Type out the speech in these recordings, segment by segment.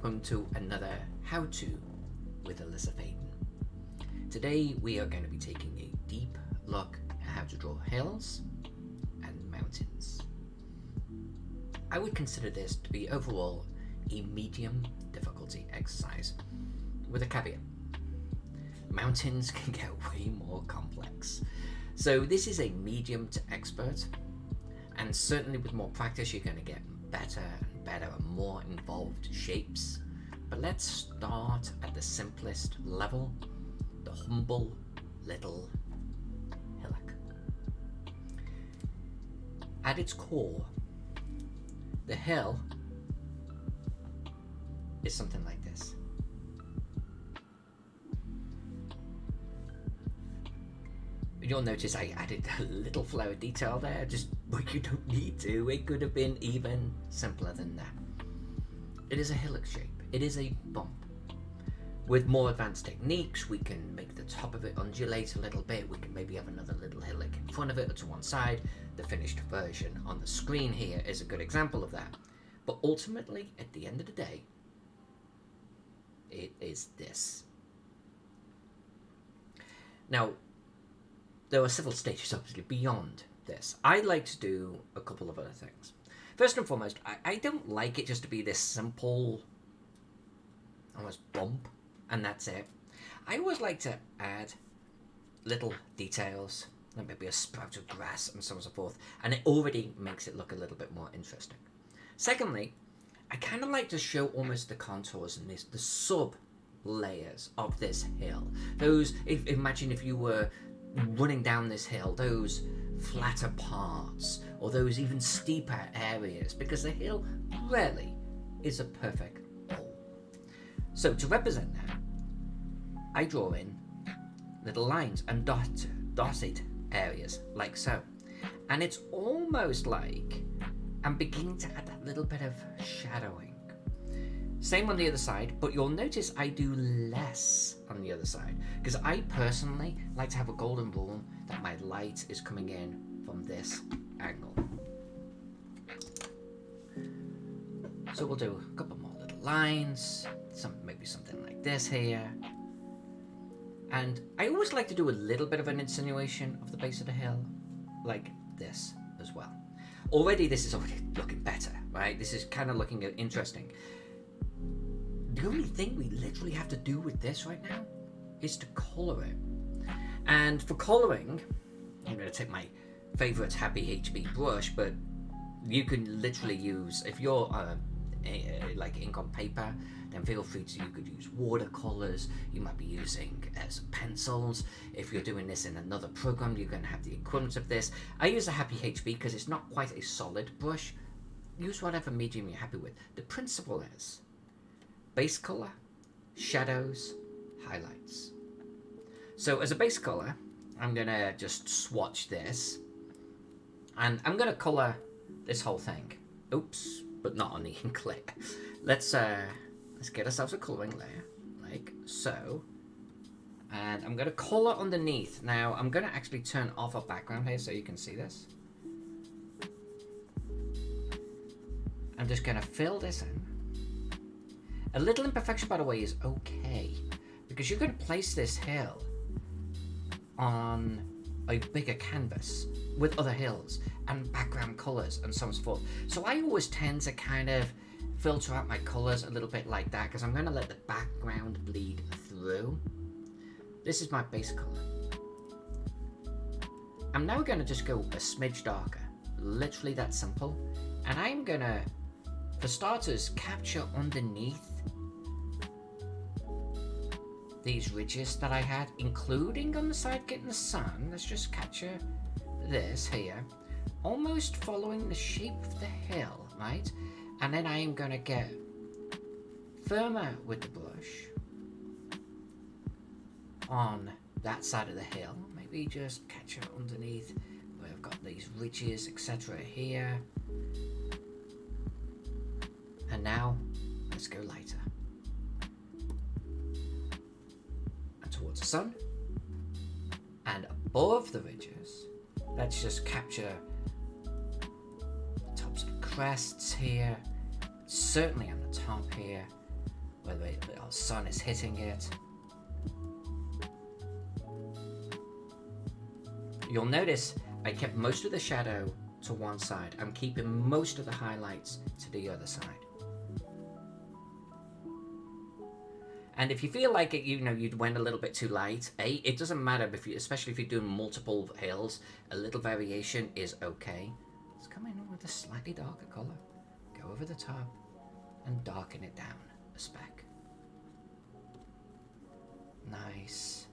welcome to another how-to with Alyssa Faden. Today we are going to be taking a deep look at how to draw hills and mountains. I would consider this to be overall a medium difficulty exercise, with a caveat. Mountains can get way more complex. So this is a medium to expert, and certainly with more practice you're going to get better and better and more involved shapes. But let's start at the simplest level, the humble little hillock. At its core, the hill is something like this. You'll notice I added a little flower detail there, just but you don't need to. It could have been even simpler than that. It is a hillock shape. It is a bump. With more advanced techniques, we can make the top of it undulate a little bit. We can maybe have another little hillock in front of it or to one side. The finished version on the screen here is a good example of that. But ultimately, at the end of the day, it is this. Now, there are several stages, obviously, beyond this. I like to do a couple of other things. First and foremost, I don't like it just to be this simple, almost bump, and that's it. I always like to add little details, like maybe a sprout of grass and so on and so forth, and it already makes it look a little bit more interesting. Secondly, I kind of like to show almost the contours and the sub layers of this hill. Those, imagine if you were running down this hill, those flatter parts or those even steeper areas, because the hill rarely is a perfect bowl. So to represent that, I draw in little lines and dotted areas like so, and it's almost like I'm beginning to add that little bit of shadowing. Same on the other side, but you'll notice I do less on the other side, because I personally like to have a golden rule that my light is coming in from this angle. So we'll do a couple more little lines, maybe something like this here. And I always like to do a little bit of an insinuation of the base of the hill, like this as well. Already this is already looking better, right? This is kind of looking interesting. The only thing we literally have to do with this right now is to color it. And for coloring, I'm going to take my favorite Happy HB brush, but you can literally use, if you're like ink on paper, then feel free to, you could use watercolors, you might be using some pencils. If you're doing this in another program, you're going to have the equivalent of this. I use a Happy HB because it's not quite a solid brush. Use whatever medium you're happy with. The principle is base color, shadows, highlights. So as a base color, I'm gonna just swatch this, and I'm gonna color this whole thing. Oops, but not on the ink layer. Let's get ourselves a coloring layer, like so. And I'm gonna color underneath. Now I'm gonna actually turn off our background here so you can see this. I'm just gonna fill this in. A little imperfection, by the way, is okay, because you're going to place this hill on a bigger canvas with other hills and background colors and so on and so forth. So I always tend to kind of filter out my colors a little bit like that, because I'm going to let the background bleed through. This is my base color. I'm now going to just go a smidge darker, literally that simple, and I'm going to, for starters, capture underneath these ridges that I had, including on the side getting the sun. Let's just capture this here, almost following the shape of the hill, right? And then I am going to get firmer with the brush on that side of the hill. Maybe just capture underneath where I've got these ridges, etc. here. And now, let's go lighter. And towards the sun. And above the ridges, let's just capture the tops of crests here. Certainly on the top here. where the sun is hitting it. You'll notice I kept most of the shadow to one side. I'm keeping most of the highlights to the other side. And if you feel like it, you went a little bit too light, it doesn't matter, especially if you're doing multiple hills, a little variation is okay. Let's come in with a slightly darker color. Go over the top and darken it down a speck. Nice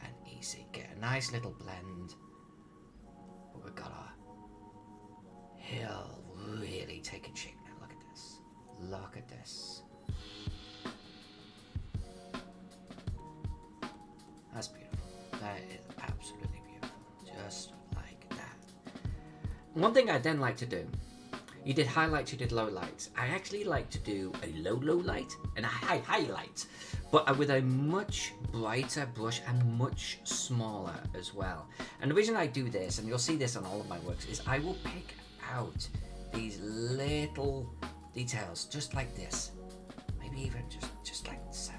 and easy. Get a nice little blend. But we've got our hill really taking shape now. Look at this. Look at this. That's beautiful. That is absolutely beautiful. Just like that. One thing I then like to do, you did highlights, you did low lights. I actually like to do a low light and a high highlight, but with a much brighter brush and much smaller as well. And the reason I do this, and you'll see this on all of my works, is I will pick out these little details just like this. Maybe even just like so.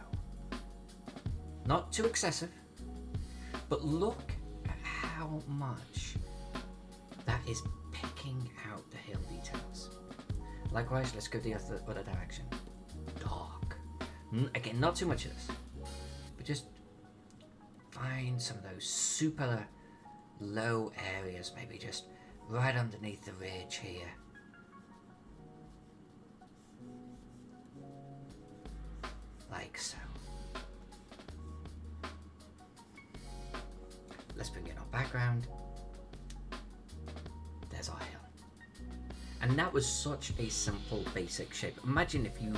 Not too excessive, but look at how much that is picking out the hill details. Likewise, let's go the other direction. Dark. Again, not too much of this, but just find some of those super low areas, maybe just right underneath the ridge here. Like so. Let's bring in our background. There's our hill. And that was such a simple, basic shape. Imagine if you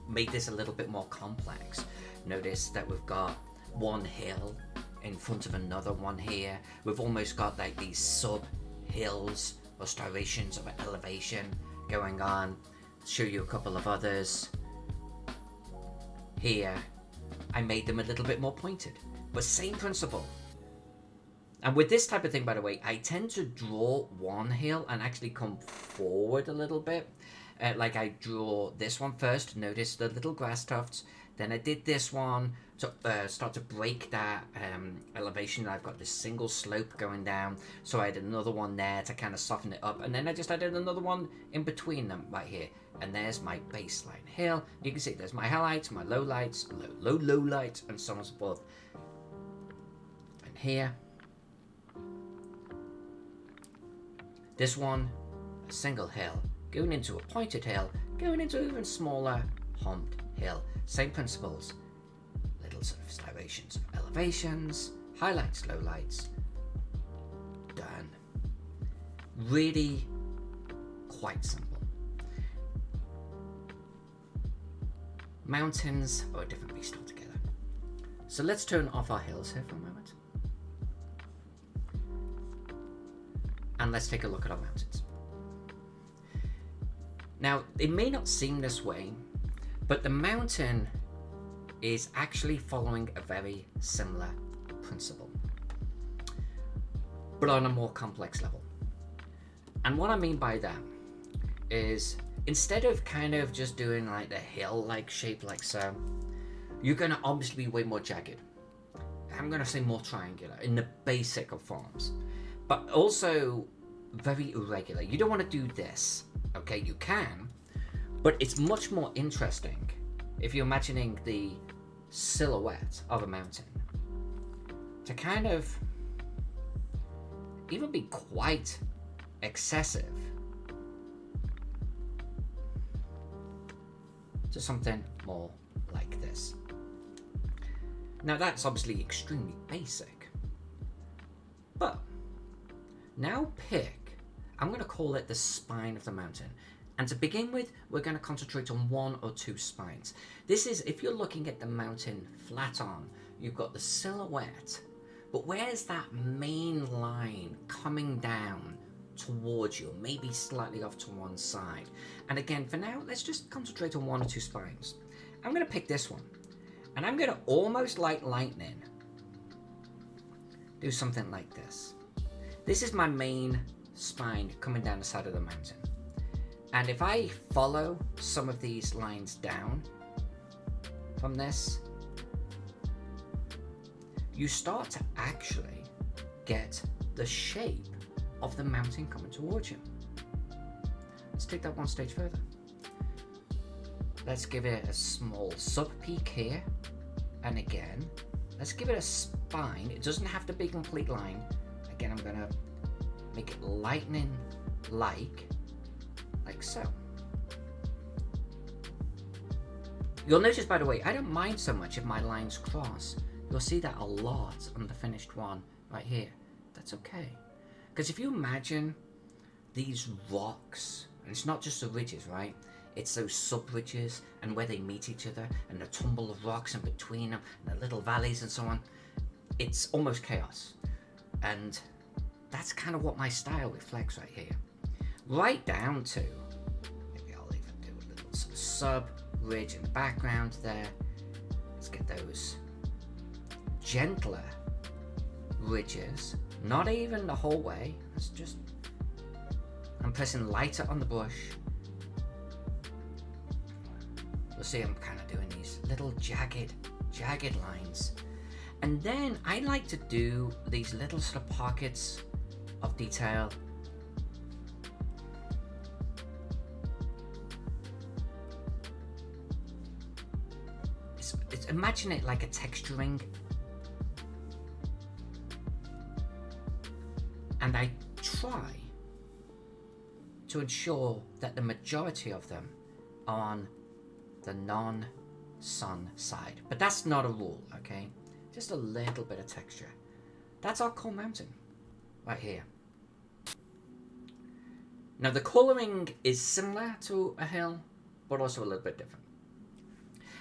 made this a little bit more complex. Notice that we've got one hill in front of another one here. We've almost got like these sub-hills or striations of elevation going on. I'll show you a couple of others. Here, I made them a little bit more pointed, but same principle. And with this type of thing, by the way, I tend to draw one hill and actually come forward a little bit. Like I draw this one first, notice the little grass tufts. Then I did this one to start to break that elevation. I've got this single slope going down. So I had another one there to kind of soften it up. And then I just added another one in between them right here. And there's my baseline hill. You can see there's my highlights, my low lights, low lights, and so on and so forth. And here, this one, a single hill, going into a pointed hill, going into an even smaller humped hill. Same principles. Little sort of striations of elevations, highlights, lowlights. Done. Really quite simple. Mountains are a different beast altogether. So let's turn off our hills here for a moment. And let's take a look at our mountains. Now, it may not seem this way, but the mountain is actually following a very similar principle, but on a more complex level. And what I mean by that is, instead of kind of just doing like the hill-like shape like so, you're going to obviously be way more jagged. I'm going to say more triangular in the basic of forms, but also very irregular. You don't want to do this, okay? You can, but it's much more interesting if you're imagining the silhouette of a mountain to kind of even be quite excessive to something more like this. Now that's obviously extremely basic, but now pick, I'm going to call it the spine of the mountain. And to begin with, we're going to concentrate on one or two spines. This is, if you're looking at the mountain flat on, you've got the silhouette, but where's that main line coming down towards you, maybe slightly off to one side? And again, for now, let's just concentrate on one or two spines. I'm going to pick this one, and I'm going to almost like lightning do something like this. This is my main spine coming down the side of the mountain. And if I follow some of these lines down, from this, you start to actually get the shape of the mountain coming towards you. Let's take that one stage further. Let's give it a small sub-peak here. And again, let's give it a spine. It doesn't have to be a complete line. Again, I'm going to make it lightning-like so. You'll notice, by the way, I don't mind so much if my lines cross. You'll see that a lot on the finished one right here. That's okay. Because if you imagine these rocks, and it's not just the ridges, right? It's those sub-ridges and where they meet each other and the tumble of rocks in between them and the little valleys and so on. It's almost chaos. And that's kind of what my style reflects right here. Right down to, maybe I'll even do a little sort of sub-ridge in the background there. Let's get those gentler ridges. Not even the whole way. It's just, I'm pressing lighter on the brush. You'll see I'm kind of doing these little jagged lines. And then I like to do these little sort of pockets of detail. Imagine it like a texturing. And I try to ensure that the majority of them are on the non-sun side. But that's not a rule, okay? Just a little bit of texture. That's our core mountain right here. Now the colouring is similar to a hill, but also a little bit different.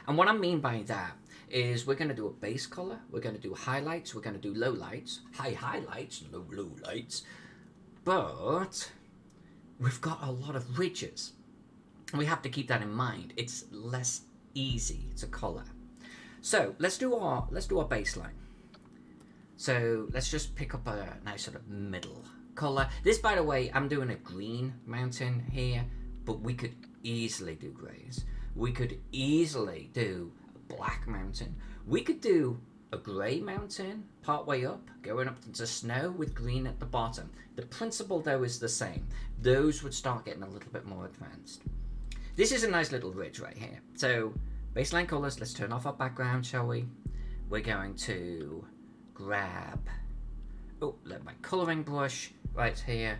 And what I mean by that is we're going to do a base colour, we're going to do highlights, we're going to do low lights, high highlights, low lights, but we've got a lot of ridges. And we have to keep that in mind. It's less easy to colour. So let's do our baseline. So let's just pick up a nice sort of middle colour. This, by the way, I'm doing a green mountain here, but we could easily do greys. We could easily do a black mountain. We could do a grey mountain partway up, going up into snow with green at the bottom. The principle, though, is the same. Those would start getting a little bit more advanced. This is a nice little ridge right here. So baseline colours, let's turn off our background, shall we? We're going to grab, my colouring brush right here.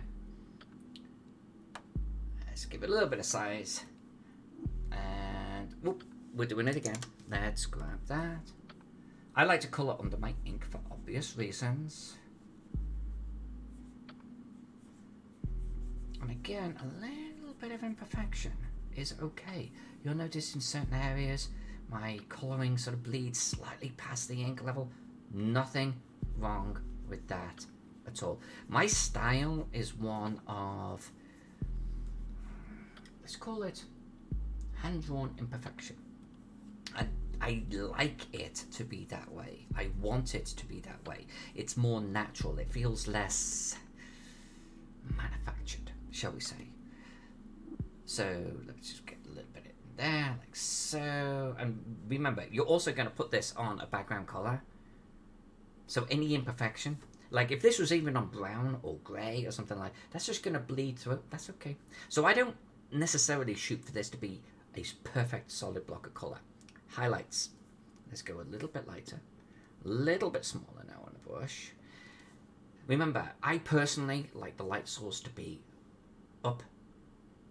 Let's give it a little bit of size. And we're doing it again. Let's grab that. I like to colour under my ink for obvious reasons. And again, a little bit of imperfection is okay. You'll notice in certain areas my colouring sort of bleeds slightly past the ink level. Nothing wrong with that at all. My style is one of, let's call it hand-drawn imperfection. I like it to be that way. I want it to be that way. It's more natural. It feels less manufactured, shall we say. So let's just get a little bit in there, like so. And remember, you're also going to put this on a background color. So any imperfection, like if this was even on brown or grey or something like, that's just going to bleed through. That's okay. So I don't necessarily shoot for this to be a perfect solid block of color. Highlights. Let's go a little bit lighter, a little bit smaller now on the brush. Remember, I personally like the light source to be up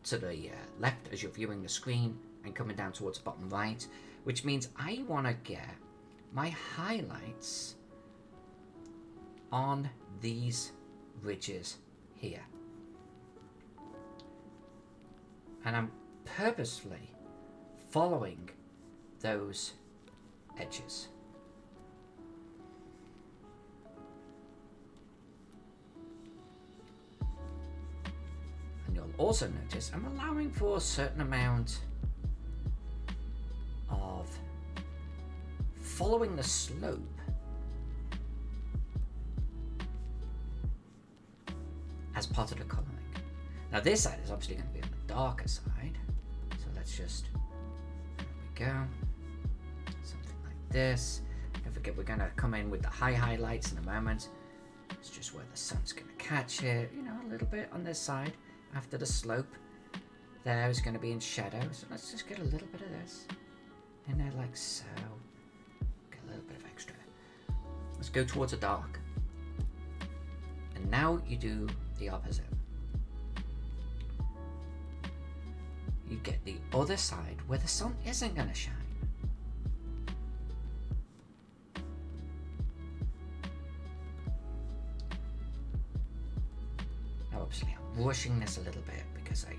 to the left as you're viewing the screen and coming down towards the bottom right, which means I want to get my highlights on these ridges here. And I'm purposefully following those edges. And you'll also notice I'm allowing for a certain amount of following the slope as part of the colouring. Now this side is obviously going to be on the darker side, so let's just, there we go. So this. Don't forget, we're going to come in with the highlights in a moment. It's just where the sun's going to catch it, you know, a little bit on this side. After the slope there is going to be in shadow. So let's just get a little bit of this in there like so. Get a little bit of extra. Let's go towards the dark. And now you do the opposite. You get the other side where the sun isn't going to shine. Now obviously I'm rushing this a little bit because I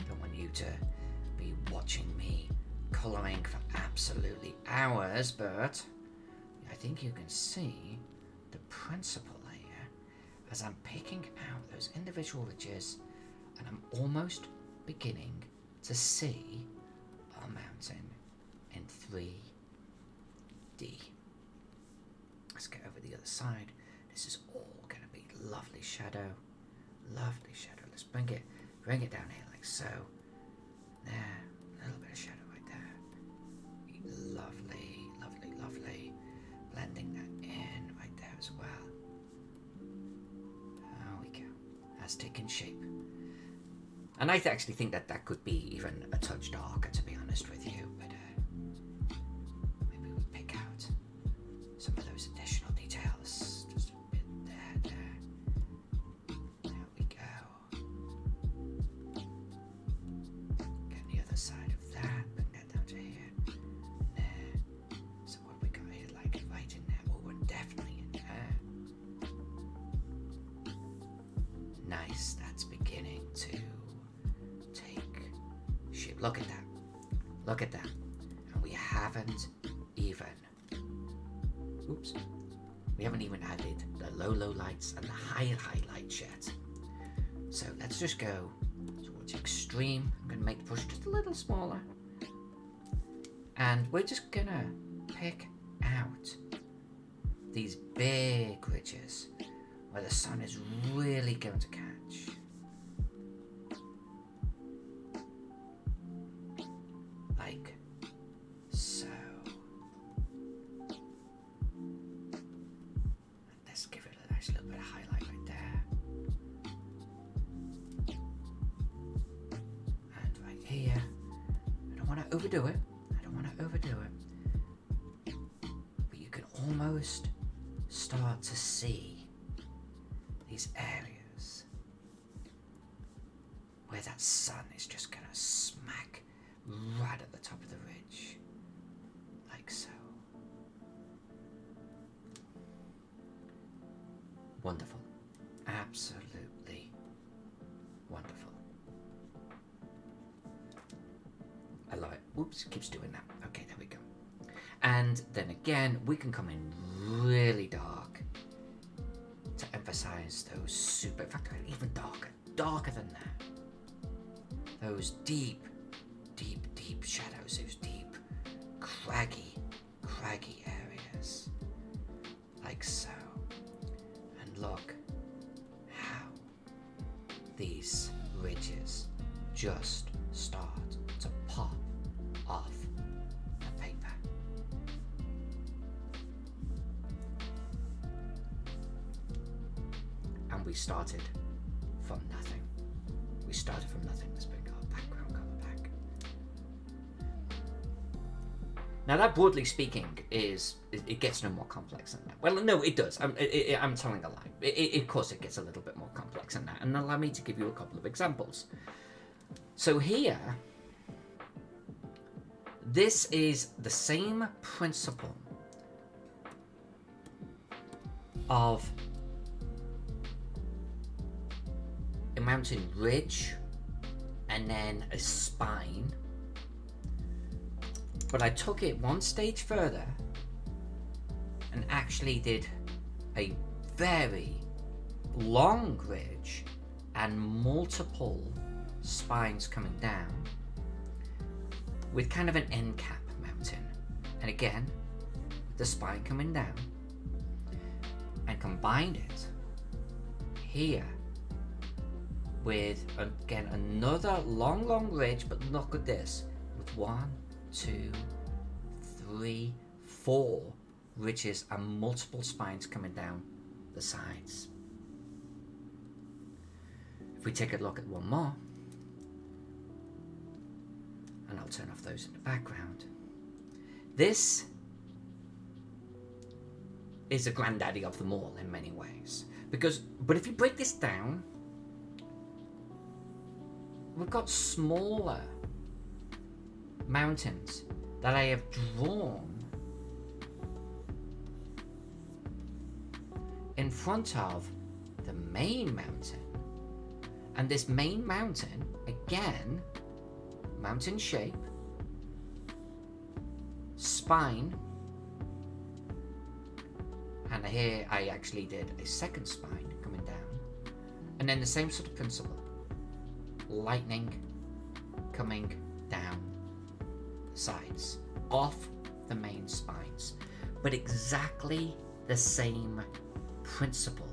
don't want you to be watching me colouring for absolutely hours, but I think you can see the principle here as I'm picking out those individual ridges, and I'm almost beginning to see our mountain in 3D. Let's get over the other side. This is all going to be lovely shadow. Lovely shadow. Let's bring it down here like so. There, a little bit of shadow right there. Lovely, lovely, lovely. Blending that in right there as well. There we go. That's taking shape. And I actually think that could be even a touch darker, to be honest with you. But maybe we pick out some of those additional details. Just a bit there. There we go. Get the other side of that. Bring that down to here. There. So what we got here, like right in there. Oh, we're definitely in there. Nice. That's beginning to shape. Look at that. Look at that. And we haven't even added the low lights and the high lights yet. So let's just go towards extreme. I'm going to make the brush just a little smaller. And we're just going to pick out these big ridges where the sun is really going to catch. Like so. And let's give it a nice little bit of highlight right there. And right here. I don't want to overdo it. But you can almost start to see these areas where that sun is just going to smack right at the top of the ridge, like so. Wonderful. Absolutely wonderful. I love it. Whoops, keeps doing that. Okay, there we go. And then again, we can come in really dark to emphasize those super, in fact, even darker than that. Those deep shadows, those deep, craggy areas, like so. And look how these ridges just start to pop off the paper. And we started from nothing. Let's bring our background color back. Now that, broadly speaking, it gets no more complex than that. Well, no, it does. I'm telling a lie. Of course, it gets a little bit more complex than that. And allow me to give you a couple of examples. So here, this is the same principle of a mountain ridge and then a spine. But I took it one stage further and actually did a very long ridge and multiple spines coming down with kind of an end cap mountain. And again, the spine coming down, and combined it here with, again, another long ridge, but look at this, with 1, 2, 3, 4 ridges and multiple spines coming down the sides. If we take a look at one more, and I'll turn off those in the background. This is a granddaddy of them all in many ways. But if you break this down, we've got smaller mountains that I have drawn in front of the main mountain. And this main mountain, again, mountain shape, spine, and here I actually did a second spine coming down, and then the same sort of principle, lightning coming down the sides, off the main spines, but exactly the same principle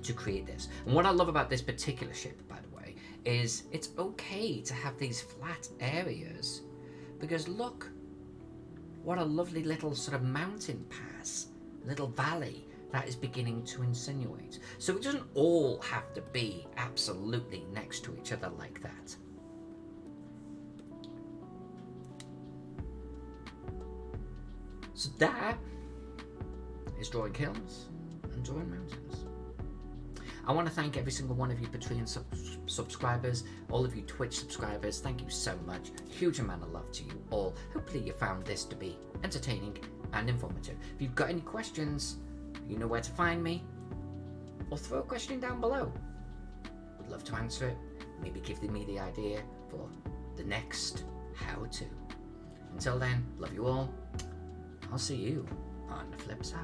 to create this. And what I love about this particular shape, by the way, is it's okay to have these flat areas, because look what a lovely little sort of mountain pass, little valley that is beginning to insinuate. So it doesn't all have to be absolutely next to each other like that. So that is drawing hills and drawing mountains. I want to thank every single one of you Patreon subscribers, all of you Twitch subscribers. Thank you so much. Huge amount of love to you all. Hopefully you found this to be entertaining and informative. If you've got any questions, you know where to find me, or throw a question down below. Would love to answer it. Maybe give me the idea for the next how-to. Until then, love you all. I'll see you on the flip side.